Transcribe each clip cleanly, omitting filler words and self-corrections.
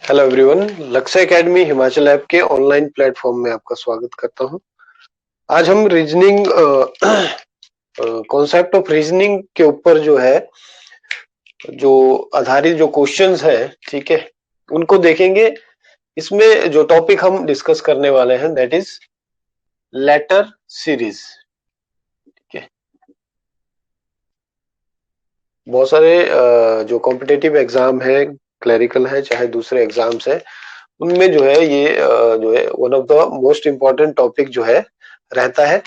Hello everyone, लक्ष्य academy Himachal app के online platform में आपका स्वागत करता हूं। आज हम रीजनिंग कॉन्सेप्ट ऑफ रीजनिंग के ऊपर जो है जो आधारित जो क्वेश्चंस है, ठीक है, उनको देखेंगे। इसमें जो टॉपिक हम डिस्कस करने वाले हैं दैट इज लेटर सीरीज। ठीक है, बहुत सारे जो कॉम्पिटिटिव एग्जाम है, क्लरिकल है चाहे दूसरे एग्जाम्स है, उनमें जो है ये जो है one of the most important topic जो है रहता है।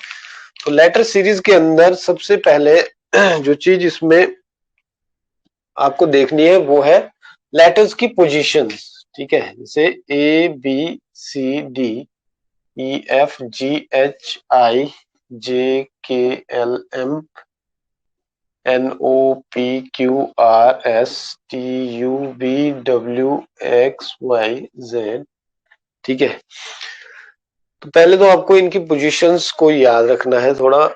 तो लेटर सीरीज के अंदर सबसे पहले जो चीज इसमें आपको देखनी है वो है लेटर्स की पोजीशंस। ठीक है, जैसे A B C D E F G H I J K L M N O P Q R S T U V W X Y Z. ठीक है, तो पहले तो आपको इनकी पोजीशंस को याद रखना है थोड़ा।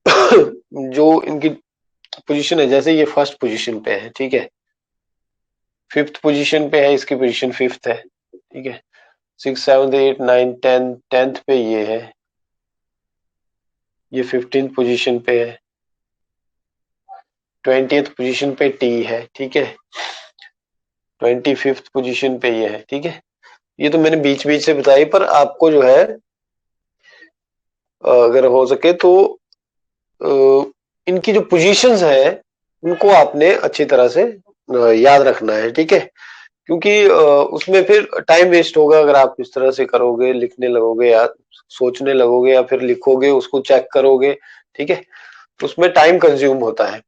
जो इनकी पोजीशन है, जैसे ये फर्स्ट पोजीशन पे है, ठीक है, फिफ्थ पोजीशन पे है, इसकी पोजीशन फिफ्थ है। ठीक है, 6 7 8 9 10 10th पे ये है, ये 15th पोजीशन पे है, 20th पोजीशन पे टी है। ठीक है, 25th पोजीशन पे ये है। ठीक है, ये तो मैंने बीच बीच से बताई, पर आपको जो है अगर हो सके तो इनकी जो पोजीशंस है उनको आपने अच्छी तरह से याद रखना है। ठीक है, क्योंकि उसमें फिर टाइम वेस्ट होगा अगर आप इस तरह से करोगे, लिखने लगोगे या सोचने लगोगे या फिर लिखोगे उसको चेक करोगे। ठीक है, तो उसमें टाइम कंज्यूम होता है।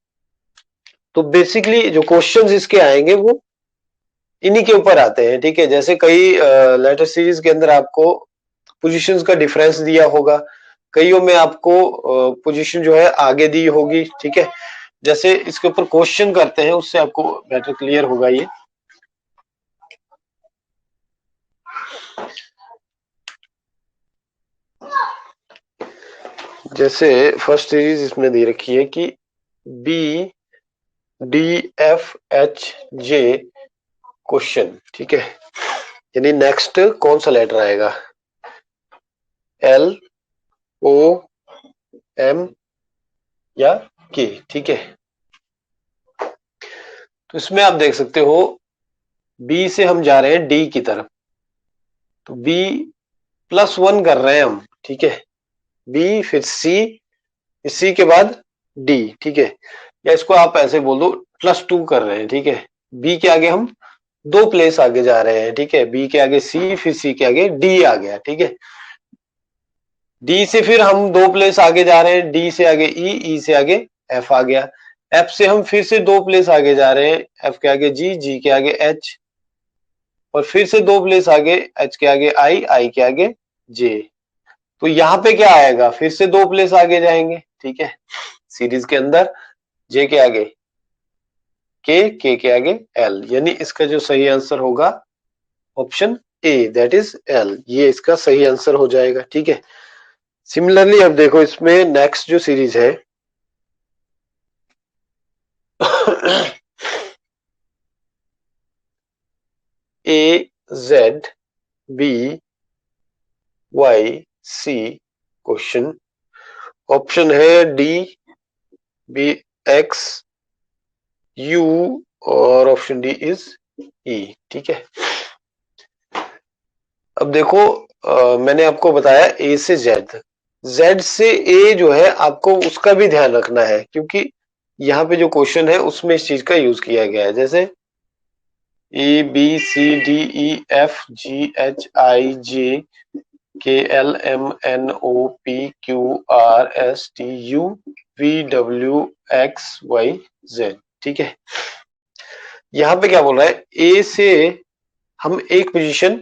तो बेसिकली जो क्वेश्चंस इसके आएंगे वो इन्हीं के ऊपर आते हैं। ठीक है, जैसे कई लेटर सीरीज के अंदर आपको पोजीशंस का डिफरेंस दिया होगा, कईयों में आपको पोजीशन जो है आगे दी होगी। ठीक है, जैसे इसके ऊपर क्वेश्चन करते हैं उससे आपको बेटर क्लियर होगा ये। जैसे फर्स्ट सीरीज इसमें दे रखी है कि b d f h j question. ठीक है, यानी नेक्स्ट कौन सा लेटर आएगा, एल ओ एम या के। ठीक है, तो इसमें आप देख सकते हो बी से हम जा रहे हैं डी की तरफ, तो बी +1 कर रहे हैं हम। ठीक है, बी फिर सी के बाद डी। ठीक है, या इसको आप ऐसे बोल दो +2 कर रहे हैं। ठीक है, बी के आगे हम 2 प्लेस आगे जा रहे हैं। ठीक है, बी के आगे सी, फिर सी के आगे डी आ गया। ठीक है, डी से फिर हम 2 प्लेस आगे जा रहे हैं, डी से आगे ई से आगे एफ आ गया। एफ से हम फिर से 2 प्लेस आगे जा रहे हैं, एफ के आगे जी के आगे एच, और फिर से 2 प्लेस आगे, एच के आगे आई के आगे जे। तो यहाँ पे क्या आएगा, फिर से 2 प्लेस आगे जाएंगे। ठीक है, सीरीज के अंदर जे के आगे के के आगे एल, यानी इसका जो सही आंसर होगा option A, that is L, ये इसका सही आंसर हो जाएगा। ठीक है, सिमिलरली अब देखो इसमें नेक्स्ट जो सीरीज है A Z B Y C question, option है डी बी एक्स यू, और ऑप्शन डी इज ई। ठीक है, अब देखो मैंने आपको बताया ए से जेड, जेड से ए जो है आपको उसका भी ध्यान रखना है, क्योंकि यहाँ पे जो क्वेश्चन है उसमें इस चीज का यूज किया गया है। जैसे A B C D E F G H I J K L M N O P Q R S T U V W X Y Z. ठीक है, यहाँ पे क्या बोल रहा है, ए से हम एक पोजीशन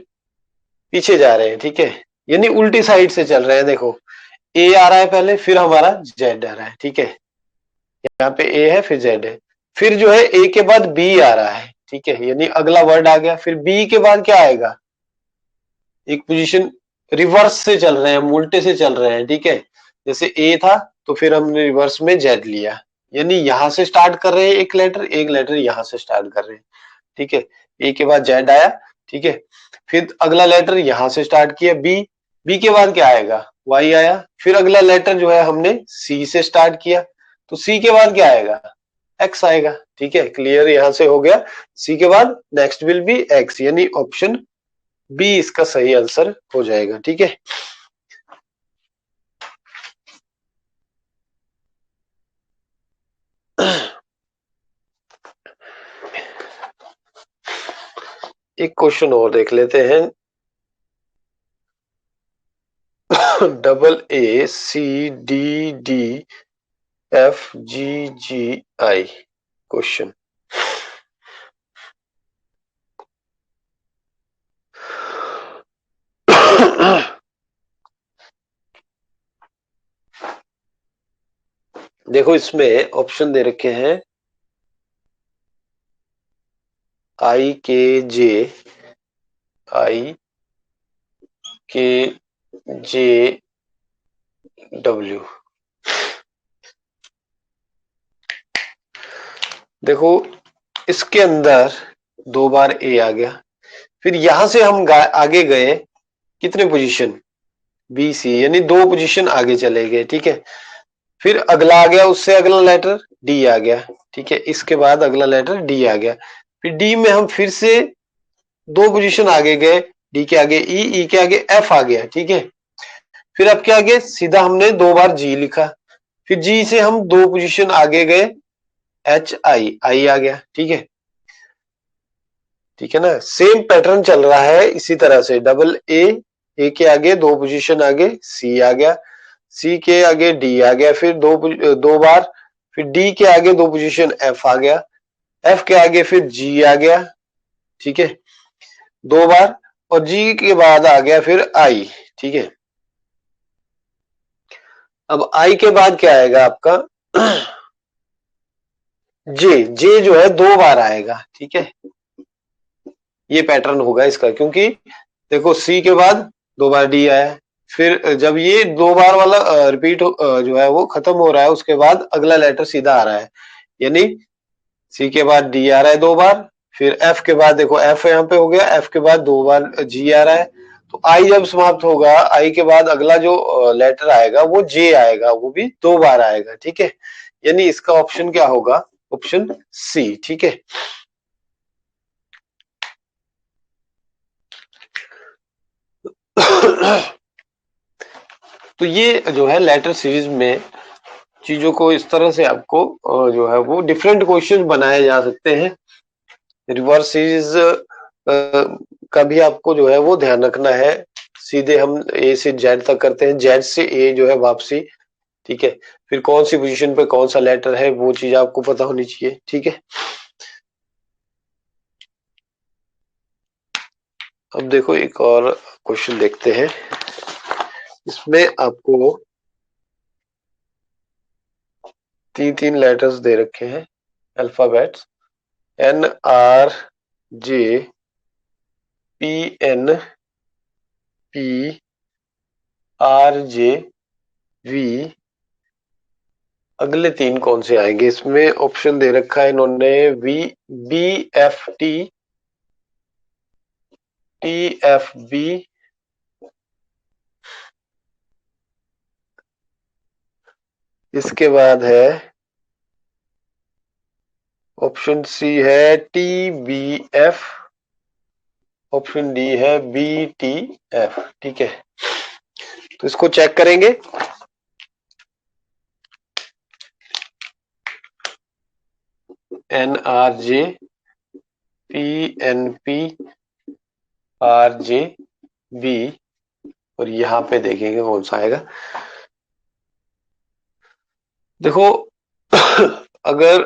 पीछे जा रहे हैं। ठीक है, यानी उल्टी साइड से चल रहे हैं। देखो ए आ रहा है पहले, फिर हमारा जेड आ रहा है। ठीक है, यहाँ पे ए है फिर जेड है, फिर जो है ए के बाद बी आ रहा है। ठीक है, यानी अगला वर्ड आ गया, फिर बी के बाद क्या आएगा, एक पोजीशन रिवर्स से चल रहे हैं, हम उल्टे से चल रहे हैं। ठीक है, जैसे ए था तो फिर हमने रिवर्स में जेड लिया, यानी यहां से स्टार्ट कर रहे हैं एक लेटर यहाँ से स्टार्ट कर रहे हैं। ठीक है, ए के बाद जेड आया। ठीक है। फिर अगला लेटर यहां से स्टार्ट किया बी, बी के बाद क्या आएगा, वाई आया। फिर अगला लेटर जो है हमने सी से स्टार्ट किया, तो सी के बाद क्या आएगा, एक्स आएगा। ठीक है, क्लियर, यहां से हो गया। सी के बाद नेक्स्ट विल बी एक्स, यानी ऑप्शन बी इसका सही आंसर हो जाएगा। ठीक है, एक क्वेश्चन और देख लेते हैं। Double a c d d f g g i question. देखो इसमें ऑप्शन दे रखे हैं आई के जे, आई के जे डब्ल्यू। देखो इसके अंदर 2 बार ए आ गया, फिर यहां से हम आगे गए कितने पोजीशन, बी सी, यानी 2 पोजीशन आगे चले गए। ठीक है, फिर अगला आ गया, उससे अगला लेटर डी आ गया। ठीक है, इसके बाद अगला लेटर डी आ गया। फिर डी में हम फिर से 2 पोजीशन आगे गए, डी के आगे ई, ई के आगे एफ आ गया। ठीक है, फिर अब क्या आगे, सीधा हमने 2 बार जी लिखा। फिर जी से हम 2 पोजीशन आगे गए, एच आई, आई आ गया। ठीक है, ठीक है ना, सेम पैटर्न चल रहा है इसी तरह से। डबल ए के आगे 2 पोजीशन आगे सी आ गया, सी के आगे डी आ गया, फिर दो बार, फिर डी के आगे 2 पोजीशन एफ आ गया, एफ के आगे फिर जी आ गया। ठीक है, 2 बार, और जी के बाद आ गया फिर आई। ठीक है, अब आई के बाद क्या आएगा आपका, जे, जे जो है 2 बार आएगा। ठीक है, ये पैटर्न होगा इसका, क्योंकि देखो सी के बाद 2 बार डी आया, फिर जब ये 2 बार वाला रिपीट जो है वो खत्म हो रहा है, उसके बाद अगला लेटर सीधा आ रहा है, यानी सी के बाद डी आ रहा है 2 बार, फिर एफ के बाद देखो एफ यहाँ पे हो गया, एफ के बाद 2 बार जी आ रहा है। तो आई जब समाप्त होगा, आई के बाद अगला जो लेटर आएगा वो जे आएगा, वो भी 2 बार आएगा। ठीक है, यानी इसका ऑप्शन क्या होगा, ऑप्शन सी। ठीक है, तो ये जो है लेटर सीरीज में चीजों को इस तरह से आपको जो है वो डिफरेंट क्वेश्चन बनाए जा सकते हैं। रिवर्स सीरीज का भी आपको जो है वो ध्यान रखना है। सीधे हम ए से जेड तक करते हैं, जेड से ए जो है वापसी। ठीक है, फिर कौन सी पोजीशन पे कौन सा लेटर है वो चीज आपको पता होनी चाहिए। ठीक है, अब देखो एक और क्वेश्चन देखते हैं। इसमें आपको 3 लेटर्स दे रखे हैं, alphabets, n r j p n p r j v. अगले 3 कौन से आएंगे, इसमें ऑप्शन दे रखा है इन्होंने v, b f t, t f b, इसके बाद है ऑप्शन सी है t b f, option d है बी टी एफ। ठीक है, तो इसको चेक करेंगे। N r j p n p r j b, और यहां पे देखेंगे कौन सा आएगा। देखो अगर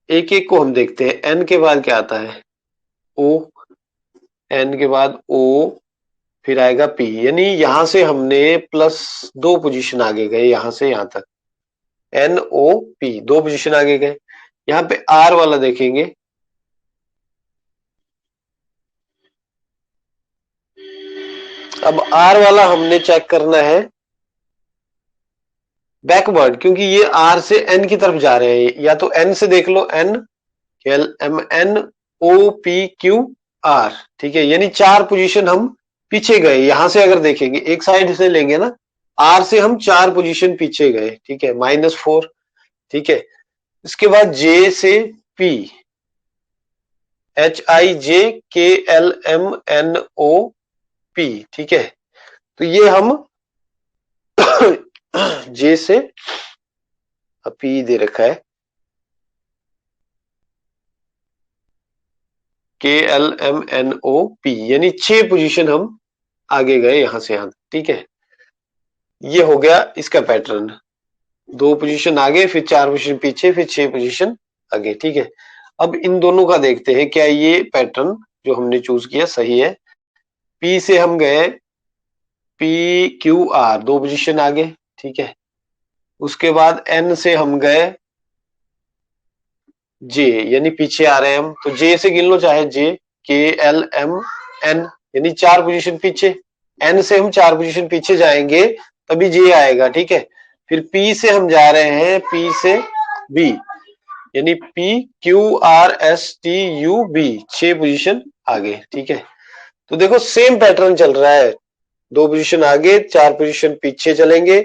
एक एक को हम देखते हैं, एन के बाद क्या आता है, ओ, एन के बाद ओ, फिर आएगा पी, यानी यहां से हमने +2 पोजीशन आगे गए, यहां से यहां तक एन ओ पी 2 पोजीशन आगे गए। यहाँ पे आर वाला देखेंगे, अब आर वाला हमने चेक करना है बैकवर्ड, क्योंकि ये आर से एन की तरफ जा रहे हैं। या तो एन से देख लो, N L M N O P Q, R, ठीक है, यानी 4 पोजीशन हम पीछे गए। यहां से अगर देखेंगे, एक साइड से लेंगे ना, आर से हम 4 पोजीशन पीछे गए, ठीक है, -4, ठीक है। इसके बाद जे से पी, HIJKLMNOP, ठीक है। तो ये हम जे से पी दे रखा है, KLMNOP, यानी 6 पोजीशन हम आगे गए यहां से यहां, ठीक है। ये हो गया इसका पैटर्न, 2 पोजीशन आगे, फिर 4 पोजीशन पीछे, फिर 6 पोजीशन आगे, ठीक है। अब इन दोनों का देखते हैं, क्या ये पैटर्न जो हमने चूज किया सही है। पी से हम गए PQR, 2 पोजीशन आगे, ठीक है। उसके बाद N से हम गए J, यानी पीछे आ रहे हैं हम, तो J से गिन लो चाहे J, KLMN, यानी 4 पोजीशन पीछे। N से हम 4 पोजीशन पीछे जाएंगे तभी J आएगा, ठीक है। फिर P से हम जा रहे हैं, P से B, यानी PQRSTUB, 6 पोजीशन आगे, ठीक है। तो देखो सेम पैटर्न चल रहा है, 2 पोजीशन आगे, 4 पोजीशन पीछे चलेंगे,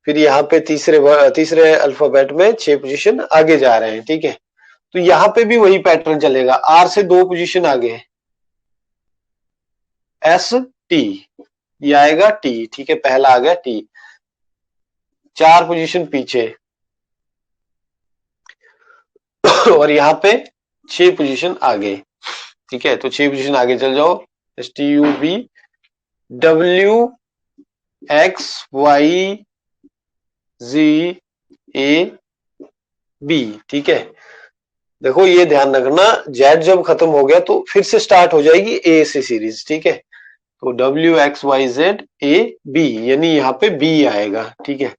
फिर यहाँ पे तीसरे अल्फाबेट में 6 पोजीशन आगे जा रहे हैं, ठीक है। तो यहाँ पे भी वही पैटर्न चलेगा, आर से 2 पोजीशन आगे ST, ये आएगा T, ठीक है, पहला आ गया T, 4 पोजीशन पीछे और यहाँ पे 6 पोजीशन आगे, ठीक है। तो 6 पोजीशन आगे चल जाओ, STUB, WXYZAB, ठीक है। देखो ये ध्यान रखना, जेड जब खत्म हो गया तो फिर से स्टार्ट हो जाएगी ए से सीरीज, ठीक है। तो WXYZAB, यानी यहाँ पे B आएगा, ठीक है।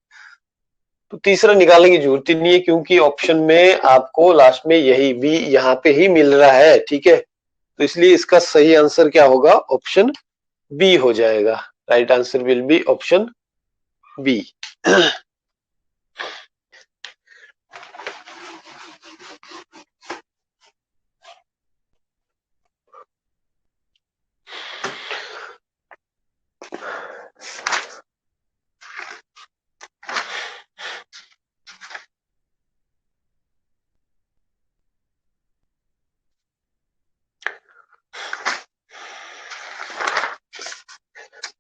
तो तीसरा निकालने की जरूरत ही नहीं है, क्योंकि ऑप्शन में आपको लास्ट में यही B यहाँ पे ही मिल रहा है, ठीक है। तो इसलिए इसका सही आंसर क्या होगा, ऑप्शन B हो जाएगा। Right answer will be option B।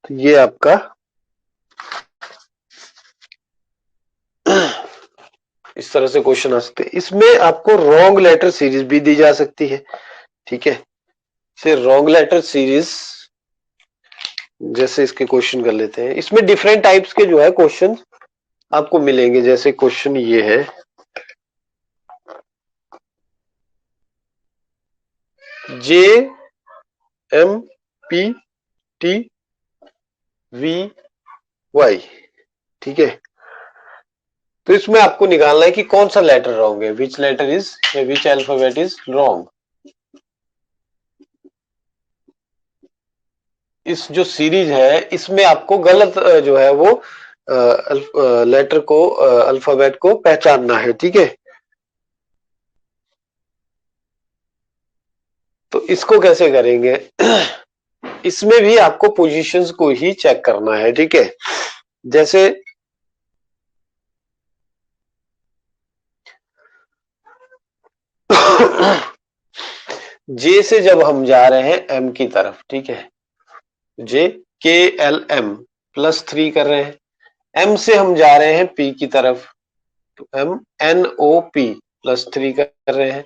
तो ये आपका इस तरह से क्वेश्चन आ सकते हैं। इसमें आपको रॉन्ग लेटर सीरीज भी दी जा सकती है, ठीक है। से रॉन्ग लेटर सीरीज जैसे इसके क्वेश्चन कर लेते हैं। इसमें डिफरेंट टाइप्स के जो है क्वेश्चन आपको मिलेंगे। जैसे क्वेश्चन ये है, JMPTVY, ठीक है। तो इसमें आपको निकालना है कि कौन सा लेटर रॉन्ग है, विच लेटर इज या विच अल्फाबेट इज रॉन्ग। इस जो सीरीज है इसमें आपको गलत जो है वो लेटर को, अल्फाबेट को पहचानना है, ठीक है। तो इसको कैसे करेंगे, इसमें भी आपको पोजीशंस को ही चेक करना है, ठीक है। जैसे जे से जब हम जा रहे हैं एम की तरफ, ठीक है, जे KLM +3 कर रहे हैं। एम से हम जा रहे हैं पी की तरफ, तो MNOP +3 कर रहे हैं।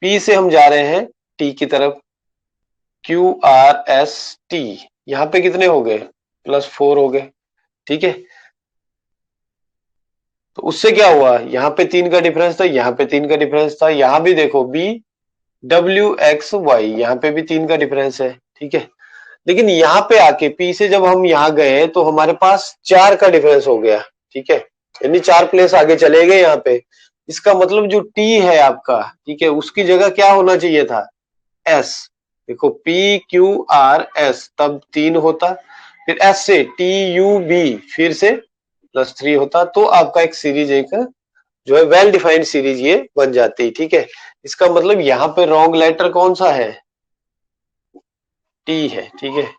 पी से हम जा रहे हैं टी की तरफ, QRST, यहाँ पे कितने हो गए, +4 हो गए, ठीक है। तो उससे क्या हुआ, यहाँ पे 3 का डिफरेंस था, यहाँ पे 3 का डिफरेंस था, यहाँ भी देखो BWXY, यहाँ पे भी 3 का डिफरेंस है, ठीक है। लेकिन यहाँ पे आके पी से जब हम यहाँ गए तो हमारे पास 4 का डिफरेंस हो गया, ठीक है, यानी 4 प्लेस आगे चले गए यहाँ पे। इसका मतलब जो टी है आपका, ठीक है, उसकी जगह क्या होना चाहिए था, एस। देखो PQRS तब 3 होता, फिर एस से TUB फिर से +3 होता, तो आपका एक सीरीज, एक जो है वेल डिफाइंड सीरीज ये बन जाती है, ठीक है। इसका मतलब यहाँ पे रॉन्ग लेटर कौन सा है, टी है, ठीक है।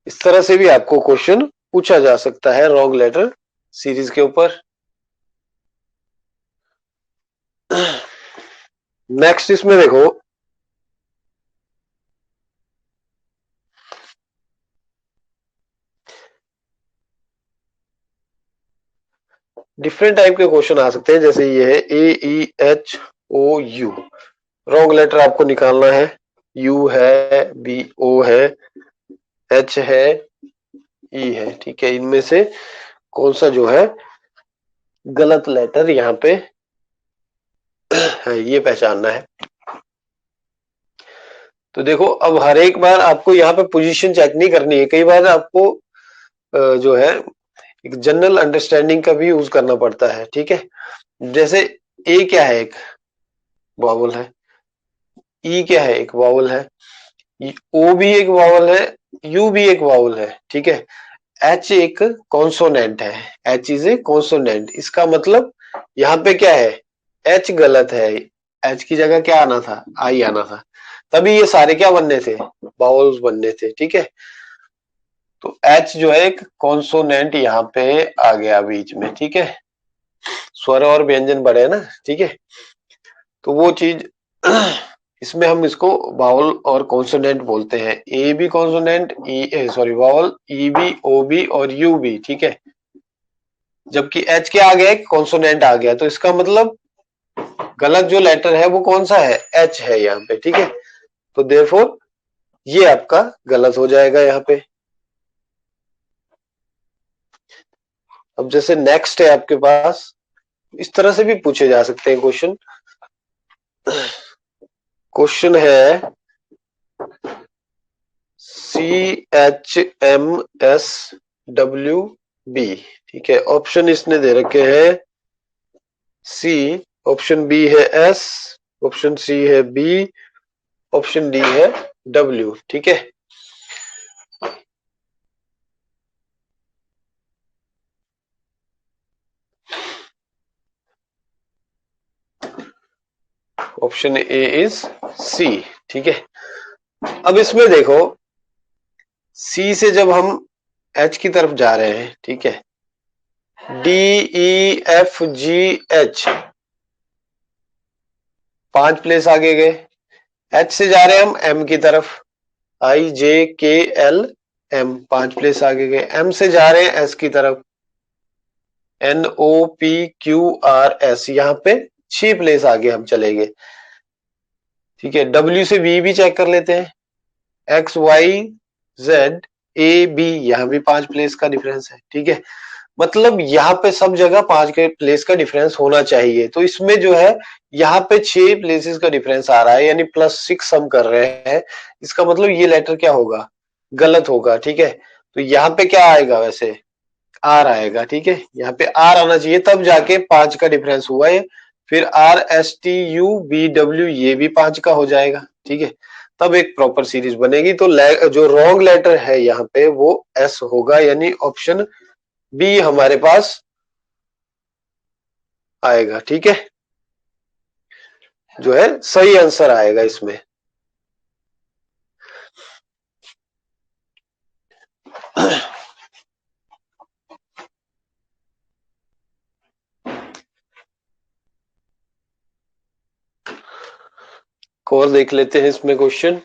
इस तरह से भी आपको क्वेश्चन पूछा जा सकता है रॉन्ग लेटर सीरीज के ऊपर। नेक्स्ट इसमें देखो, डिफरेंट टाइप के क्वेश्चन आ सकते हैं, जैसे ये है AEHOU, रॉन्ग लेटर आपको निकालना है। यू है, BO है, H है, E है, ठीक है। इनमें से कौन सा जो है गलत लेटर यहाँ पे है, ये पहचानना है। तो देखो, अब हर एक बार आपको यहाँ पे पोजीशन चेक नहीं करनी है, कई बार आपको जो है एक जनरल अंडरस्टैंडिंग का भी यूज करना पड़ता है, ठीक है। जैसे ए क्या है, एक वावल है, ई क्या है, एक वावल है, ओ भी एक वावल है, यू भी एक वावल है, ठीक है। एच एक कॉन्सोनेंट है, एच इज ए कॉन्सोनेंट, इसका मतलब यहाँ पे क्या है, एच गलत है, एच की जगह क्या आना था, आई आना था, तभी ये सारे क्या बनने थे, वावल्स बनने थे, ठीक है। तो एच जो है एक कॉन्सोनेंट यहाँ पे आ गया बीच में, ठीक है। स्वर और व्यंजन बड़े ना, ठीक है। तो वो चीज इसमें हम इसको वावल और कॉन्सोनेंट बोलते हैं। ए भी कॉन्सोनेंट, ई सॉरी वावल, ई भी, ओ भी और यू भी, ठीक है। जबकि एच क्या आ गया, कॉन्सोनेंट आ गया, तो इसका मतलब गलत जो लेटर है वो कौन सा है, एच है यहाँ पे, ठीक है। तो देयरफॉर ये आपका गलत हो जाएगा यहाँ पे। अब जैसे नेक्स्ट है आपके पास, इस तरह से भी पूछे जा सकते हैं क्वेश्चन। क्वेश्चन है CHMSWB, ठीक है। ऑप्शन इसने दे रखे हैं सी, ऑप्शन बी है एस, ऑप्शन सी है बी, ऑप्शन डी है डब्ल्यू, ठीक है। ऑप्शन ए इज सी, ठीक है। अब इसमें देखो, सी से जब हम एच की तरफ जा रहे हैं, ठीक है, DEFGH 5 प्लेस आगे गए। एच से जा रहे हैं हम एम की तरफ, IJKLM 5 प्लेस आगे गए। एम से जा रहे हैं एस की तरफ, NOPQRS, यहाँ पे 6 प्लेस आगे हम चले गए, ठीक है। डब्ल्यू से वी भी चेक कर लेते हैं, XYZAB, यहाँ भी 5 प्लेस का डिफरेंस है, ठीक है। मतलब यहाँ पे सब जगह 5 के प्लेस का डिफरेंस होना चाहिए। तो इसमें जो है यहाँ पे 6 प्लेसेस का डिफरेंस आ रहा है, यानी +6 हम कर रहे हैं, इसका मतलब ये लेटर क्या होगा, गलत होगा, ठीक है। तो यहाँ पे क्या आएगा, वैसे आर आएगा, ठीक है। यहाँ पे आर आना चाहिए, तब जाके 5 का डिफरेंस हुआ है। फिर RSTUBW, ये भी 5 का हो जाएगा, ठीक है। तब एक प्रॉपर सीरीज बनेगी। तो जो रॉन्ग लेटर है यहाँ पे वो एस होगा, यानी ऑप्शन बी हमारे पास आएगा, ठीक है, जो है सही आंसर आएगा इसमें। और देख लेते हैं इसमें क्वेश्चन।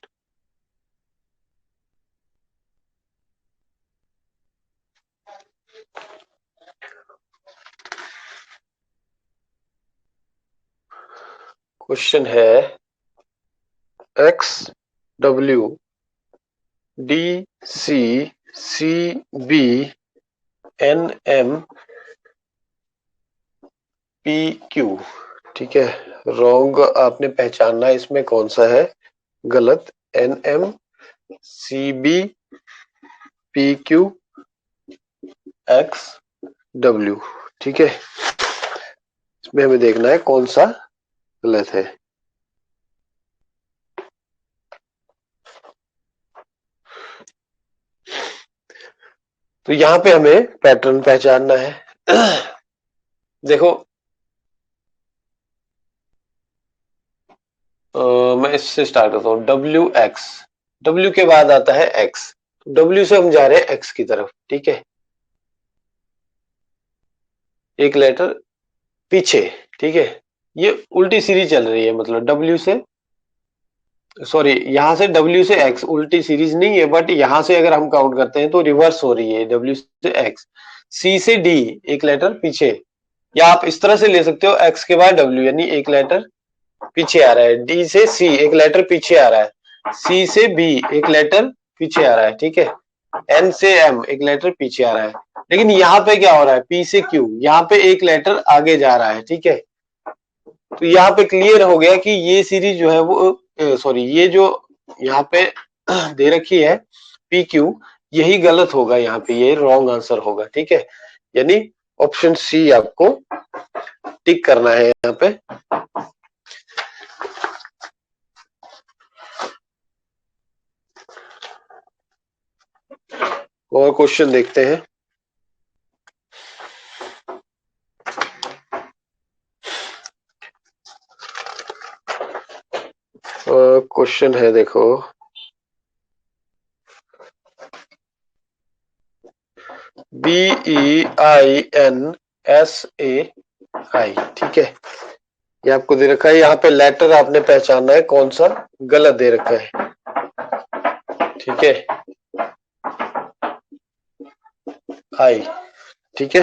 क्वेश्चन है XWDCCBNMPQ, ठीक है। रॉन्ग आपने पहचानना है इसमें कौन सा है गलत, NMCBPQXW, ठीक है। इसमें हमें देखना है कौन सा गलत है। तो यहाँ पे हमें पैटर्न पहचानना है। देखो, मैं इससे स्टार्ट करता हूँ, डब्ल्यू एक्स, डब्ल्यू के बाद आता है एक्स, डब्ल्यू से हम जा रहे हैं एक्स की तरफ, ठीक है, एक लेटर पीछे, ठीक है, ये उल्टी सीरीज चल रही है, मतलब डब्ल्यू से, सॉरी यहाँ से डब्ल्यू से एक्स उल्टी सीरीज नहीं है, बट यहाँ से अगर हम काउंट करते हैं तो रिवर्स हो रही है, डब्ल्यू से एक्स, सी से डी एक लेटर पीछे, या आप इस तरह से ले सकते हो, एक्स के बाद डब्ल्यू यानी एक लेटर पीछे आ रहा है, डी से सी एक लेटर पीछे आ रहा है, सी से बी एक लेटर पीछे आ रहा है, ठीक है, एन से एम एक लेटर पीछे आ रहा है, लेकिन यहाँ पे क्या हो रहा है, पी से क्यू यहाँ पे एक लेटर आगे जा रहा है, ठीक है, तो यहाँ पे क्लियर हो गया कि ये सीरीज जो है वो, सॉरी ये जो यहाँ पे दे रखी है पी क्यू, यही गलत होगा, यहाँ पे ये रॉन्ग आंसर होगा, ठीक है, यानी ऑप्शन सी आपको टिक करना है यहाँ पे। और क्वेश्चन देखते हैं। क्वेश्चन है देखो, BEINSAI, ठीक है, ये आपको दे रखा है, यहाँ पे लेटर आपने पहचानना है कौन सा गलत दे रखा है, ठीक है, आई, ठीक है,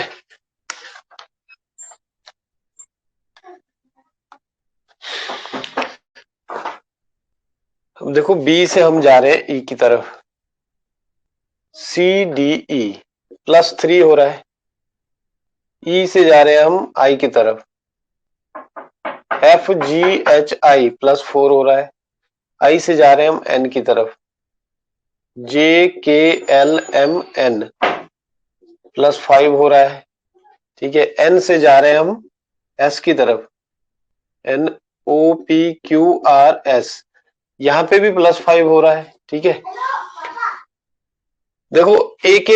अब देखो बी से हम जा रहे हैं ई की तरफ, CDE +3 हो रहा है, ई से जा रहे हैं हम आई की तरफ, FGHI +4 हो रहा है, आई से जा रहे हैं हम एन की तरफ, JKLMN +5 हो रहा है, ठीक है, एन से जा रहे हैं हम एस की तरफ, NOPQRS, यहाँ पे भी +5 हो रहा है, ठीक है, देखो एक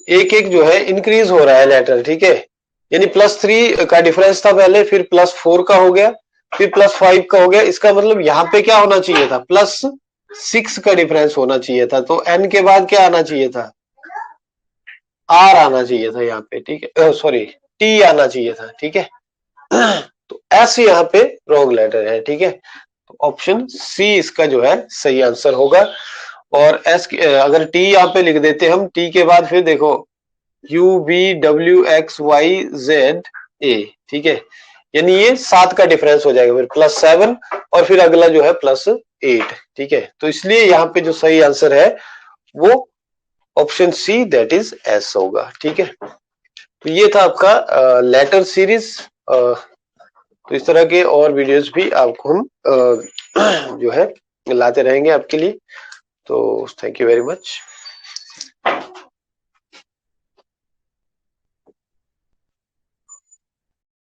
एक जो है इंक्रीज हो रहा है लेटर, ठीक है, यानी +3 का डिफरेंस था पहले, फिर +4 का हो गया, फिर +5 का हो गया, इसका मतलब यहाँ पे क्या होना चाहिए था, +6 का डिफरेंस होना चाहिए था, तो एन के बाद क्या आना चाहिए था, आर आना चाहिए था यहाँ पे, ठीक है, सॉरी टी आना चाहिए था, ठीक है, तो एस यहाँ पे रॉन्ग लेटर है, ठीक है, तो ऑप्शन सी इसका जो है सही आंसर होगा। और एस अगर टी यहाँ पे लिख देते हम, टी के बाद फिर देखो UVWXYZ A, ठीक है, यानी ये 7 का डिफरेंस हो जाएगा, फिर +7 और फिर अगला जो है +8, ठीक है, तो इसलिए यहाँ पे जो सही आंसर है वो option see that is S होगा, ठीक है, तो ये था आपका लेटर सीरीज। तो इस तरह के और वीडियोस भी आपको हम जो है लाते रहेंगे आपके लिए, तो थैंक यू वेरी मच।